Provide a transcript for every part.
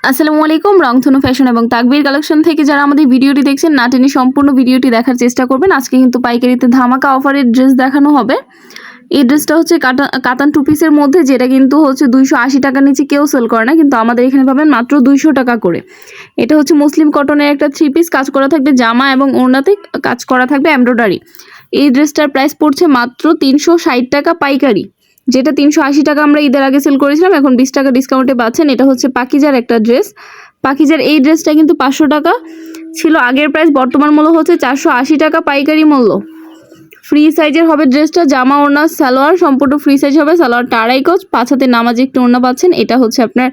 আসসালামু আলাইকুম। রংধনু ফ্যাশন এবং তাকবীর কালেকশন থেকে যারা আমাদের ভিডিওটি দেখছেন না টেনে সম্পূর্ণ ভিডিওটি দেখার চেষ্টা করবেন। আজকে কিন্তু পাইকারিতে ধামাকা অফারের ড্রেস দেখানো হবে। এই ড্রেসটা হচ্ছে কাতান টু পিসের মধ্যে, যেটা কিন্তু হচ্ছে 280 টাকার নিচে কেউ সেল করে না, কিন্তু আমাদের এখানে পাবেন মাত্র 200 টাকা করে। এটা হচ্ছে মুসলিম কটনের একটা 3 পিস, কাজ করা থাকবে জামা এবং ওড়নাতে কাজ করা থাকবে এমব্রয়ডারি। এই ড্রেসটার প্রাইস পড়ছে মাত্র 360 টাকা পাইকারি, যেটা 380 টাকা আমরা ঈদের আগে সেল করেছিলাম, এখন 20 টাকা ডিসকাউন্টে পাচ্ছেন। এটা হচ্ছে পাকিজার একটা ড্রেস। পাকিজার এই ড্রেসটা কিন্তু 500 টাকা ছিল আগের প্রাইস, বর্তমান মূল্য হচ্ছে 480 টাকা পাইকারি মূল্য। ফ্রি সাইজের হবে ড্রেসটা, জামা ওড়না সালোয়ার সম্পূর্ণ ফ্রি সাইজ হবে। সালোয়ারটা আড়াই গজ, 5 হাতে নামাজে একটু ওড়না পাচ্ছেন। এটা হচ্ছে আপনার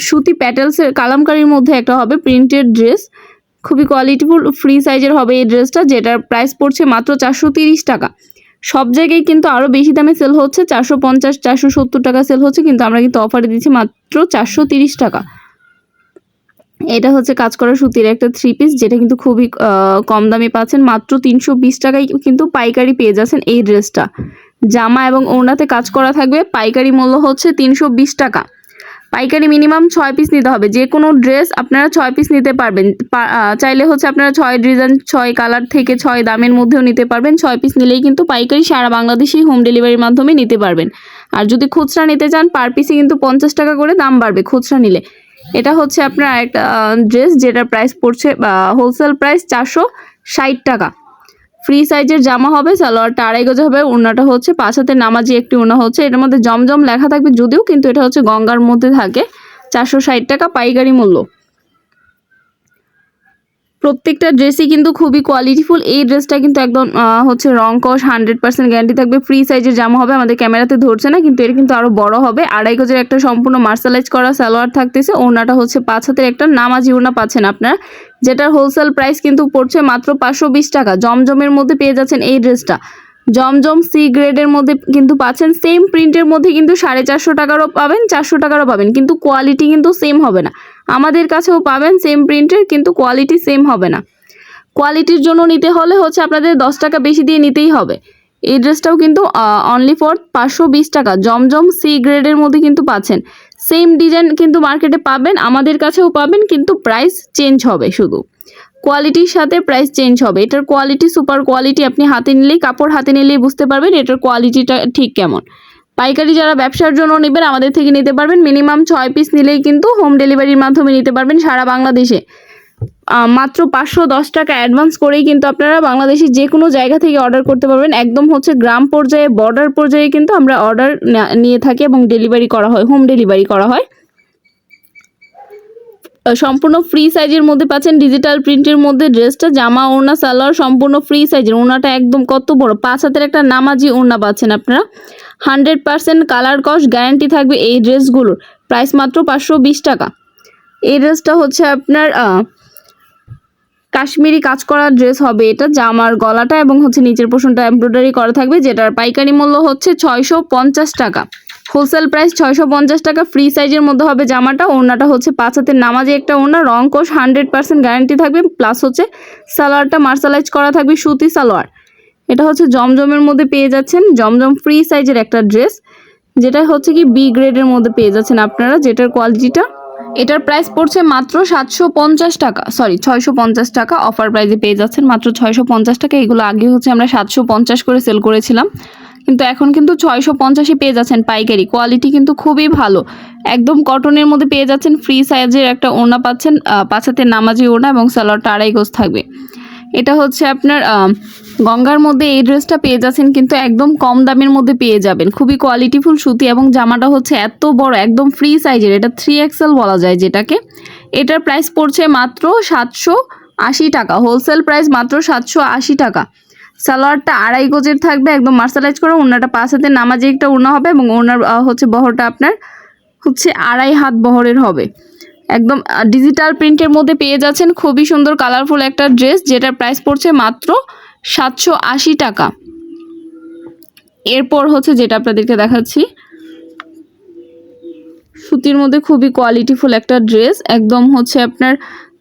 সুতি প্যাটেলসের কালামকারীর মধ্যে একটা হবে প্রিন্টেড ড্রেস, খুবই কোয়ালিটিফুল ফ্রি সাইজের হবে এই ড্রেসটা, যেটার প্রাইস পড়ছে মাত্র 430 টাকা। সব জায়গায় কিন্তু আরও বেশি দামে সেল হচ্ছে, 450 470 টাকা সেল হচ্ছে, কিন্তু আমরা কিন্তু অফারে দিচ্ছি মাত্র 430 টাকা। এটা হচ্ছে কাজ করা সুতির একটা 3 পিস, যেটা কিন্তু খুবই কম দামে পাচ্ছেন, মাত্র 320 টাকায় কিন্তু পাইকারি পেয়ে যাচ্ছেন এই ড্রেসটা। জামা এবং ওড়নাতে কাজ করা থাকবে, পাইকারি মূল্য হচ্ছে 320 টাকা। পাইকারি মিনিমাম 6 পিস নিতে হবে। যে কোনো ড্রেস আপনারা 6 পিস নিতে পারবেন, চাইলে হচ্ছে আপনারা 6 ডিজাইন 6 কালার থেকে 6 দামের মধ্যেও নিতে পারবেন। 6 পিস নিলেই কিন্তু পাইকারি সারা বাংলাদেশেই হোম ডেলিভারির মাধ্যমে নিতে পারবেন। আর যদি খুচরা নিতে চান পার পিসে কিন্তু 50 টাকা করে দাম বাড়বে খুচরা নিলে। এটা হচ্ছে আপনার একটা ড্রেস, যেটার প্রাইস পড়ছে হোলসেল প্রাইস 460 টাকা। ফ্রি সাইজের জামা হবে, সালোয়ারটা আড়াই গজ হবে, ওড়নাটা হচ্ছে 5 হাতের নামাজি একটি ওড়না হচ্ছে, এটার মধ্যে জমজম লেখা থাকবে যদিও, কিন্তু এটা হচ্ছে গঙ্গার মধ্যে থাকে। 460 টাকা পাইকারি মূল্য। প্রত্যেকটা ড্রেসই কিন্তু খুবই কোয়ালিটিফুল। এই ড্রেসটা কিন্তু একদম হচ্ছে রং কস 100% গ্যারান্টি থাকবে। ফ্রি সাইজের জামা হবে, আমাদের ক্যামেরাতে ধরছে না, কিন্তু এটা কিন্তু আরও বড় হবে। আড়াই গজের একটা সম্পূর্ণ মার্শালাইজ করা সালোয়ার থাকতেছে, ওড়নাটা হচ্ছে 5 হাতের একটা নামাজি ওড়না পাচ্ছেন আপনারা, যেটার হোলসেল প্রাইস কিন্তু পড়ছে মাত্র 520 টাকা। জমজমের মধ্যে পেয়ে যাচ্ছেন এই ড্রেসটা, জমজম সি গ্রেডের মধ্যে কিন্তু পাচ্ছেন। সেম প্রিন্টের মধ্যে কিন্তু 450 টাকারও পাবেন, 400 টাকারও পাবেন, কিন্তু কোয়ালিটি কিন্তু সেম হবে না। আমাদের কাছেও পাবেন সেম প্রিন্টের, কিন্তু কোয়ালিটি সেম হবে না। কোয়ালিটির জন্য নিতে হলে হচ্ছে আপনাদের 10 টাকা বেশি দিয়ে নিতেই হবে। এই ড্রেসটাও কিন্তু অনলি ফর 520 টাকা, জমজম সি গ্রেডের মধ্যে কিন্তু পাচ্ছেন। সেম ডিজাইন কিন্তু মার্কেটে পাবেন, আমাদের কাছেও পাবেন, কিন্তু প্রাইস চেঞ্জ হবে, শুধু কোয়ালিটির সাথে প্রাইস চেঞ্জ হবে। এটার কোয়ালিটি সুপার কোয়ালিটি, আপনি হাতে নিলেই কাপড় হাতে নিলেই বুঝতে পারবেন এটার কোয়ালিটিটা ঠিক কেমন। পাইকারি যারা ব্যবসার জন্য নেবেন আমাদের থেকে নিতে পারবেন, মিনিমাম 6 পিস নিলেই কিন্তু হোম ডেলিভারির মাধ্যমে নিতে পারবেন সারা বাংলাদেশে। মাত্র 510 টাকা অ্যাডভান্স করেই কিন্তু আপনারা বাংলাদেশের যে কোনো জায়গা থেকে অর্ডার করতে পারবেন। একদম হচ্ছে গ্রাম পর্যায়ে বর্ডার পর্যায়ে কিন্তু আমরা অর্ডার নিয়ে থাকি এবং ডেলিভারি করা হয়, হোম ডেলিভারি করা হয়। সম্পূর্ণ ফ্রি সাইজের মধ্যে পাচ্ছেন, ডিজিটাল প্রিন্টের মধ্যে ড্রেসটা, জামা ওড়না সালোয়ার সম্পূর্ণ ফ্রি সাইজের। ওড়নাটা একদম কত বড়, 5 হাতের একটা নামাজি ওড়না পাচ্ছেন আপনারা। 100% কালার কস গ্যারান্টি থাকবে এই ড্রেসগুলোর। প্রাইস মাত্র 520 টাকা। এই ড্রেসটা হচ্ছে আপনার কাশ্মীরি কাজ করা ড্রেস হবে, এটা জামার গলাটা এবং হচ্ছে নিচের পোর্শনটা এমব্রয়ডারি করা থাকবে, যেটার পাইকারি মূল্য হচ্ছে 650 টাকা। হোলসেল প্রাইস 650 টাকা। ফ্রি সাইজের মধ্যে হবে জামাটা, ওড়নাটা হচ্ছে 5 হাতের নামাজে একটা ওড়না, রং কোশ 100% গ্যারান্টি থাকবে, প্লাস হচ্ছে সালোয়ারটা মার্শালাইজ করা থাকবে সুতি সালোয়ার। এটা হচ্ছে জমজমের মধ্যে পেয়ে যাচ্ছেন, জমজম ফ্রি সাইজের একটা ড্রেস, যেটা হচ্ছে কি বি গ্রেডের মধ্যে পেয়ে যাচ্ছেন আপনারা, যেটার কোয়ালিটিটা, এটার প্রাইস পড়ছে মাত্র 750 টাকা, সরি 650 টাকা। অফার প্রাইসে পেয়ে যাচ্ছেন মাত্র 650 টাকা। এগুলো আগে হচ্ছে আমরা 750 করে সেল করেছিলাম, কিন্তু এখন কিন্তু 650-এ পেয়ে যাচ্ছেন পাইকারি। কোয়ালিটি কিন্তু খুবই ভালো, একদম কটনের মধ্যে পেয়ে যাচ্ছেন। ফ্রি সাইজের একটা ওড়না পাচ্ছেন, 5 হাতের নামাজি ওড়না এবং সালোয়ারটা আড়াই গজ থাকবে। এটা হচ্ছে আপনার গঙ্গার মধ্যে এই ড্রেসটা পেয়ে যাচ্ছেন, কিন্তু একদম কম দামের মধ্যে পেয়ে যাবেন। খুবই কোয়ালিটিফুল সুতি এবং জামাটা হচ্ছে এত বড়, একদম ফ্রি সাইজের, এটা 3XL বলা যায় যেটাকে। এটার প্রাইস পড়ছে মাত্র 780 টাকা। হোলসেল প্রাইস মাত্র 780 টাকা। সালোয়ারটা আড়াই গজের থাকবে, একদম মার্শালাইজ করা। ওড়নাটা 5 হাতের নামাজে একটা ওড়না হবে এবং ওড়নার হচ্ছে বহরটা আপনার হচ্ছে আড়াই হাত বহরের হবে। একদম ডিজিটাল প্রিন্টের মধ্যে পেয়ে যাচ্ছেন, খুবই সুন্দর কালারফুল একটা ড্রেস, যেটার প্রাইস পড়ছে মাত্র 780 টাকা। এরপর হচ্ছে যেটা আপনাদেরকে দেখাচ্ছি, সুতির মধ্যে খুবই কোয়ালিটিফুল একটা ড্রেস, একদম হচ্ছে আপনার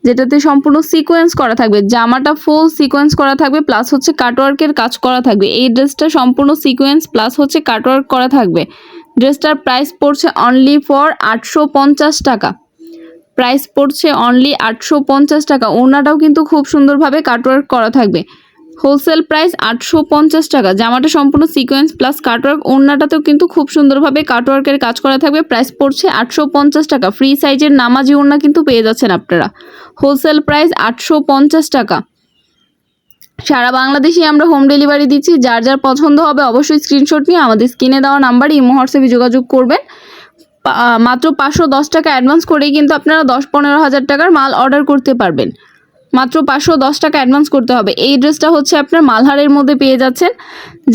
যেটাতে সম্পূর্ণ সিকোয়েন্স করা থাকবে, জামাটা ফুল সিকোয়েন্স করা থাকবে, প্লাস হচ্ছে কাটওয়ার্কের কাজ করা থাকবে। এই ড্রেসটা সম্পূর্ণ সিকোয়েন্স প্লাস হচ্ছে কাটওয়ার্ক করা থাকবে। ড্রেসটার প্রাইস পড়ছে অনলি ফর 850 টাকা। প্রাইস পড়ছে অনলি 850 টাকা। ওড়নাটাও কিন্তু খুব সুন্দরভাবে কাটওয়ার্ক করা থাকবে। হোলসেল প্রাইস 850 টাকা। জামাটা সম্পূর্ণ সিকোয়েন্স প্লাস কাটওয়ার্ক, ওড়নাটাতেও কিন্তু খুব সুন্দরভাবে কাটওয়ার্কের কাজ করা থাকবে। প্রাইস পড়ছে 850 টাকা। ফ্রি সাইজের নামাজি ওড়না কিন্তু পেয়ে যাচ্ছেন আপনারা। হোলসেল প্রাইস 850 টাকা। সারা বাংলাদেশে আমরা হোম ডেলিভারি দিচ্ছি। যার যার পছন্দ হবে অবশ্যই স্ক্রিনশট নিয়ে আমাদের স্ক্রিনে দেওয়া নাম্বারে ইমো হোয়াটসঅ্যাপে যোগাযোগ করবেন। মাত্র 510 টাকা অ্যাডভান্স করেই কিন্তু আপনারা 10-15 হাজার টাকার মাল অর্ডার করতে পারবেন। মাত্র 510 টাকা অ্যাডভান্স করতে হবে। এই ড্রেসটা হচ্ছে আপনার মালহারের মধ্যে পেয়ে যাচ্ছেন।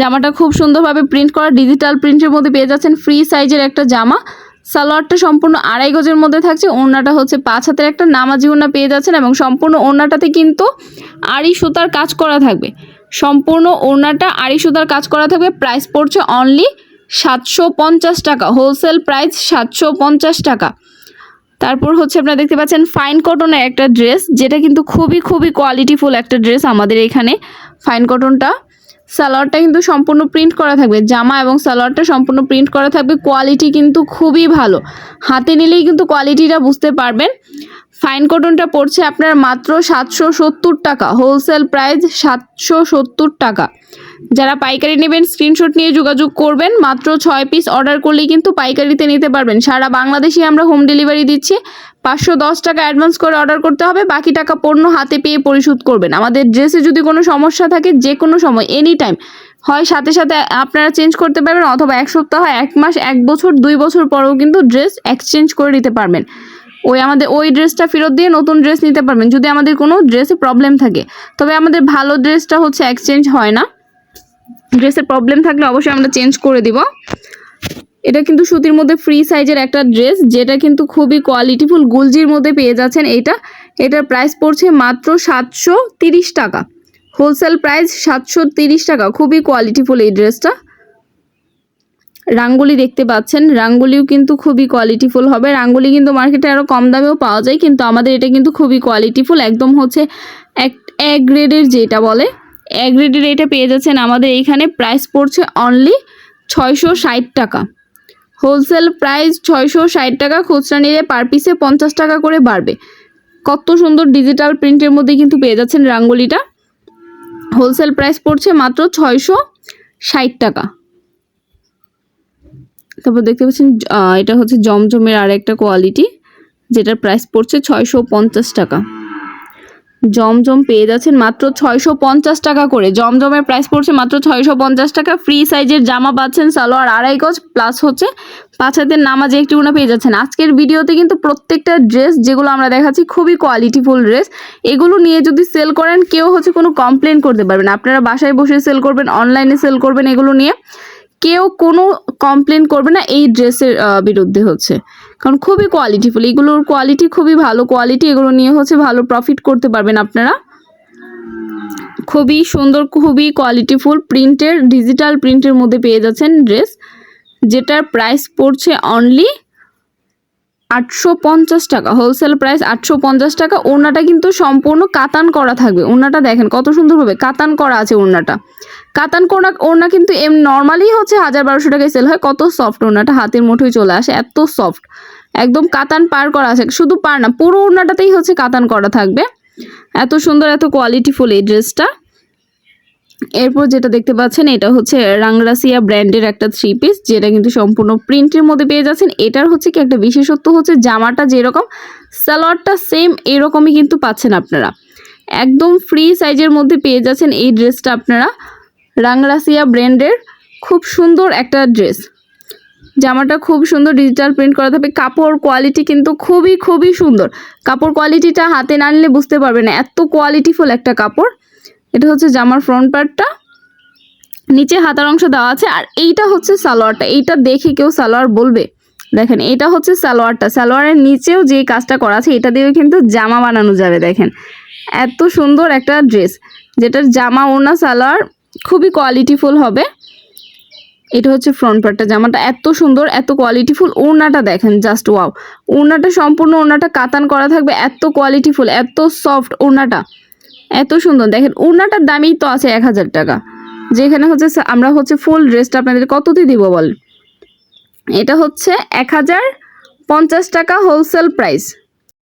জামাটা খুব সুন্দরভাবে প্রিন্ট করা, ডিজিটাল প্রিন্টের মধ্যে পেয়ে যাচ্ছেন। ফ্রি সাইজের একটা জামা। সালোয়ারটা সম্পূর্ণ 2.5 গজের মধ্যে থাকছে। ওড়নাটা হচ্ছে 5 হাতের একটা নামাজি ওড়না পেয়ে যাচ্ছেন এবং সম্পূর্ণ ওড়নাটাতে কিন্তু আড়ি সুতার কাজ করা থাকবে। সম্পূর্ণ ওড়নাটা আড়ি সুতার কাজ করা থাকবে। প্রাইস পড়ছে অনলি 750 টাকা। হোলসেল প্রাইস 750 টাকা। তারপর হচ্ছে আপনারা দেখতে পাচ্ছেন ফাইন কটনের একটা ড্রেস, যেটা কিন্তু খুবই কোয়ালিটিফুল একটা ড্রেস আমাদের এখানে। ফাইন কটনটা সালোয়ারটা কিন্তু সম্পূর্ণ প্রিন্ট করা থাকবে। জামা এবং সালোয়ারটা সম্পূর্ণ প্রিন্ট করা থাকবে। কোয়ালিটি কিন্তু খুবই ভালো, হাতে নিলেই কিন্তু কোয়ালিটিটা বুঝতে পারবেন। ফাইন কটনটা পড়ছে আপনার মাত্র 770 টাকা। হোলসেল প্রাইস 770 টাকা। যারা পাইকারি নেবেন স্ক্রিনশট নিয়ে যোগাযোগ করবেন। মাত্র 6 পিস অর্ডার করলেই কিন্তু পাইকারিতে নিতে পারবেন। সারা বাংলাদেশে আমরা হোম ডেলিভারি দিচ্ছি। 510 টাকা অ্যাডভান্স করে অর্ডার করতে হবে, বাকি টাকা পণ্য হাতে পেয়ে পরিশোধ করবেন। আমাদের ড্রেসে যদি কোনো সমস্যা থাকে যে কোনো সময় এনি টাইম হয় সাথে সাথে আপনারা চেঞ্জ করতে পারবেন, অথবা 1 সপ্তাহ, 1 মাস, 1 বছর, 2 বছর পরেও কিন্তু ড্রেস এক্সচেঞ্জ করে নিতে পারবেন। ওই ড্রেসটা ফেরত দিয়ে নতুন ড্রেস নিতে পারবেন যদি আমাদের কোনো ড্রেসে প্রবলেম থাকে। তবে আমাদের ভালো ড্রেসটা হচ্ছে এক্সচেঞ্জ হয় না। ড্রেসের প্রবলেম থাকলে অবশ্যই আমরা চেঞ্জ করে দিব। এটা কিন্তু সুতির মধ্যে ফ্রি সাইজের একটা ড্রেস, যেটা কিন্তু খুবই কোয়ালিটিফুল। গুলজির মধ্যে পেয়ে যাচ্ছেন এটার প্রাইস পড়ছে মাত্র 730 টাকা। হোলসেল প্রাইস 730 টাকা। খুবই কোয়ালিটিফুল এই ড্রেসটা। রাঙ্গুলি দেখতে পাচ্ছেন, রাঙ্গুলিও কিন্তু খুবই কোয়ালিটিফুল হবে। রাঙ্গুলি কিন্তু মার্কেটে আরও কম দামেও পাওয়া যায়, কিন্তু আমাদের এটা কিন্তু খুবই কোয়ালিটিফুল। একদম হচ্ছে এ গ্রেডের, যেটা বলে এ গ্রেডের, এটা পেয়ে যাচ্ছেন আমাদের এইখানে। প্রাইস পড়ছে অনলি 660 টাকা। হোলসেল প্রাইস 660 টাকা। খুচরা নিলে পার পিসে 50 টাকা করে বাড়বে। কত সুন্দর ডিজিটাল প্রিন্টের মধ্যে কিন্তু পেয়ে যাচ্ছেন রাঙ্গুলিটা। হোলসেল প্রাইস পড়ছে মাত্র 660 টাকা। তারপর দেখতে পাচ্ছেন এটা হচ্ছে জমজমের আর একটা কোয়ালিটি, যেটার প্রাইস পড়ছে 650 টাকা। জমজম পেয়ে যাচ্ছেন মাত্র 650 টাকা করে। জমজমের প্রাইস পড়ছে মাত্র 650 টাকা। ফ্রি সাইজের জামা পাচ্ছেন, সালোয়ার 2.5 গজ প্লাস হচ্ছে 5 হাতের নামাজে একটি ওড়না পেয়ে যাচ্ছেন। আজকের ভিডিওতে কিন্তু প্রত্যেকটা ড্রেস যেগুলো আমরা দেখাচ্ছি খুবই কোয়ালিটিফুল ড্রেস। এগুলো নিয়ে যদি সেল করেন কেউ হচ্ছে কোনো কমপ্লেন করতে পারবেন। আপনারা বাসায় বসে সেল করবেন, অনলাইনে সেল করবেন, এগুলো নিয়ে কেউ কোনো কমপ্লেন করবে না এই ড্রেসের বিরুদ্ধে হচ্ছে, কারণ খুবই কোয়ালিটিফুল। এগুলোর কোয়ালিটি খুবই ভালো কোয়ালিটি। এগুলো নিয়ে হচ্ছে ভালো প্রফিট করতে পারবেন আপনারা। খুবই সুন্দর, খুবই কোয়ালিটিফুল প্রিন্টের, ডিজিটাল প্রিন্টের মধ্যে পেয়ে যাচ্ছেন ড্রেস, যেটার প্রাইস পড়ছে অনলি 850 টাকা। হোলসেল প্রাইস 850 টাকা। ওড়নাটা কিন্তু সম্পূর্ণ কাতান করা থাকবে। ওড়নাটা দেখেন কত সুন্দরভাবে কাতান করা আছে। ওড়নাটা কাতান করা ওড়না কিন্তু নর্মালি হচ্ছে 1000-1200 টাকায় সেল হয়। কত সফট ওড়নাটা, হাতের মুঠোয় চলে আসে, এত সফট। একদম কাতান পার করা আছে, শুধু পার না পুরো ওড়নাটাতেই হচ্ছে কাতান করা থাকবে। এত সুন্দর, এত কোয়ালিটিফুল এই ড্রেসটা। এরপর যেটা দেখতে পাচ্ছেন এটা হচ্ছে রাংরাসিয়া ব্র্যান্ডের একটা 3 পিস, যেটা কিন্তু সম্পূর্ণ প্রিন্টের মধ্যে পেয়ে যাচ্ছেন। এটার হচ্ছে কি একটা বিশেষত্ব হচ্ছে জামাটা যেরকম, সালোয়ারটা সেম এরকমই কিন্তু পাচ্ছেন আপনারা। একদম ফ্রি সাইজের মধ্যে পেয়ে যাচ্ছেন এই ড্রেসটা আপনারা। রাংরাসিয়া ব্র্যান্ডের খুব সুন্দর একটা ড্রেস। জামাটা খুব সুন্দর ডিজিটাল প্রিন্ট করা থাকবে। কাপড় কোয়ালিটি কিন্তু খুবই সুন্দর। কাপড় কোয়ালিটিটা হাতে না নিলে বুঝতে পারবেন না, এত কোয়ালিটিফুল একটা কাপড়। এটা হচ্ছে জামার ফ্রন্ট পার্টটা, নিচে হাতার অংশ দেওয়া আছে। আর এইটা হচ্ছে সালোয়ারটা। এইটা দেখে কেউ সালোয়ার বলবে? দেখেন এটা হচ্ছে সালোয়ারটা। সালোয়ারের নিচেও যে কাজটা করা আছে এটা দিয়েও কিন্তু জামা বানানো যাবে। দেখেন এত সুন্দর একটা ড্রেস, যেটার জামা ওড়না সালোয়ার খুবই কোয়ালিটিফুল হবে। এটা হচ্ছে ফ্রন্ট পার্টটা। জামাটা এত সুন্দর, এত কোয়ালিটিফুল। ওড়নাটা দেখেন জাস্ট ওয়াও। ওড়নাটা সম্পূর্ণ ওড়নাটা কাতান করা থাকবে। এত কোয়ালিটিফুল, এত সফট ওড়নাটা, এত সুন্দর। দেখেন ওড়নাটার দামই তো আছে 1000 টাকা, যেখানে হচ্ছে আমরা হচ্ছে ফুল ড্রেসটা আপনাদের কততে দিব বল? এটা হচ্ছে 1050 টাকা হোলসেল প্রাইস।